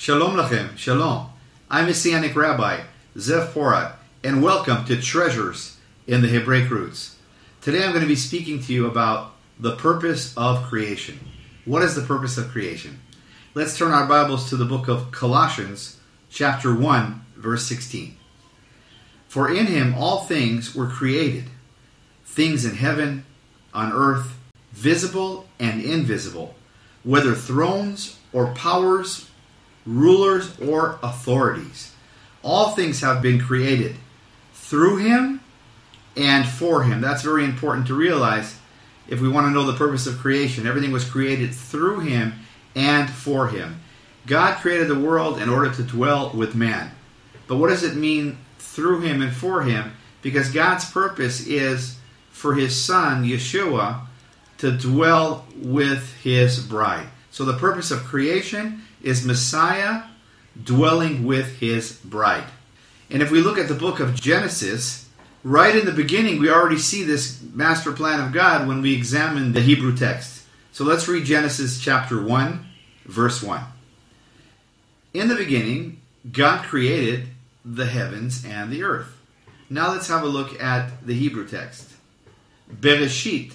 Shalom Lachem, Shalom. I'm Messianic Rabbi, Zev Porat, and welcome to Treasures in the Hebraic Roots. Today I'm going to be speaking to you about the purpose of creation. What is the purpose of creation? Let's turn our Bibles to the book of Colossians, chapter 1, verse 16. For in him all things were created, things in heaven, on earth, visible and invisible, whether thrones or powers, rulers or authorities. All things have been created through him and for him. That's very important to realize if we want to know the purpose of creation. Everything was created through him and for him. God created the world in order to dwell with man. But what does it mean through him and for him? Because God's purpose is for his son, Yeshua, to dwell with his bride. So the purpose of creation is Messiah dwelling with his bride. And if we look at the book of Genesis, right in the beginning, we already see this master plan of God when we examine the Hebrew text. So let's read Genesis chapter 1, verse 1. In the beginning, God created the heavens and the earth. Now let's have a look at the Hebrew text. Bereshit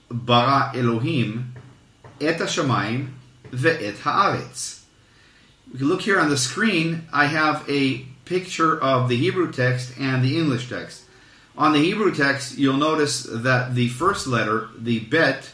bara Elohim et hashamayim ve'et haaretz. We can look here on the screen. I have a picture of the Hebrew text and the English text. On the Hebrew text, you'll notice that the first letter, the bet,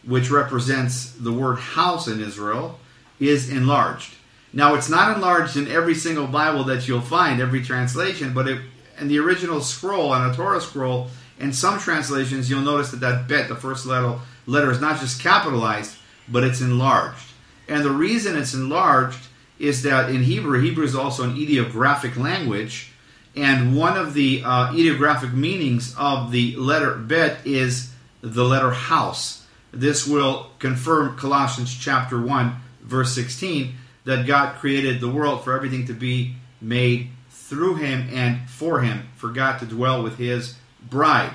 which represents the word house in Israel, is enlarged. Now, it's not enlarged in every single Bible that you'll find, every translation, but in the original scroll, on a Torah scroll, in some translations, you'll notice that bet, the first letter is not just capitalized, but it's enlarged. And the reason it's enlarged is that in Hebrew is also an ideographic language, and one of the ideographic meanings of the letter bet is the letter house. This will confirm Colossians chapter 1, verse 16, that God created the world for everything to be made through him and for him, for God to dwell with his bride.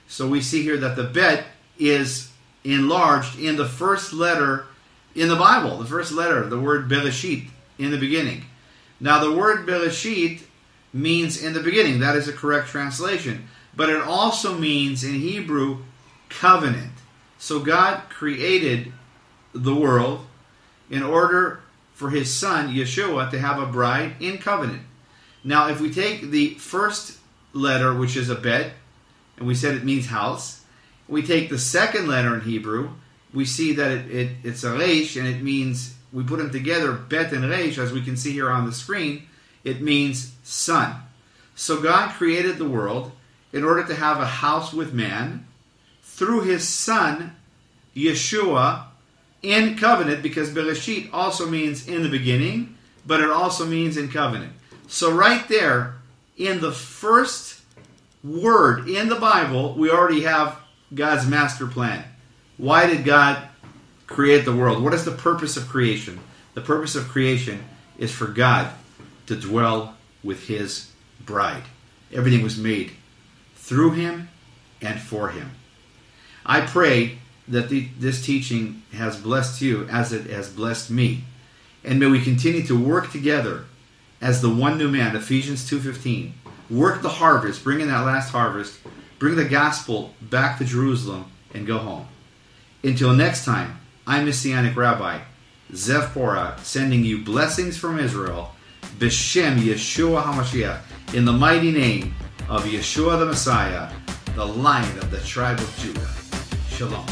So we see here that the bet is enlarged in the first letter in the Bible, the first letter, the word Bereshit, in the beginning. Now the word Bereshit means in the beginning. That is a correct translation. But it also means in Hebrew, covenant. So God created the world in order for his son, Yeshua, to have a bride in covenant. Now if we take the first letter, which is a bet, and we said it means house, we take the second letter in Hebrew, we see that it's a resh, and it means, we put them together, bet and resh, as we can see here on the screen, it means son. So God created the world in order to have a house with man through his son, Yeshua, in covenant, because Bereshit also means in the beginning, but it also means in covenant. So right there, in the first word in the Bible, we already have God's master plan. Why did God create the world? What is the purpose of creation? The purpose of creation is for God to dwell with his bride. Everything was made through him and for him. I pray that this teaching has blessed you as it has blessed me. And may we continue to work together as the one new man, Ephesians 2:15. Work the harvest, bring in that last harvest, bring the gospel back to Jerusalem, and go home. Until next time, I'm Messianic Rabbi, Zev Porat, sending you blessings from Israel, B'Shem Yeshua HaMashiach, in the mighty name of Yeshua the Messiah, the Lion of the tribe of Judah. Shalom.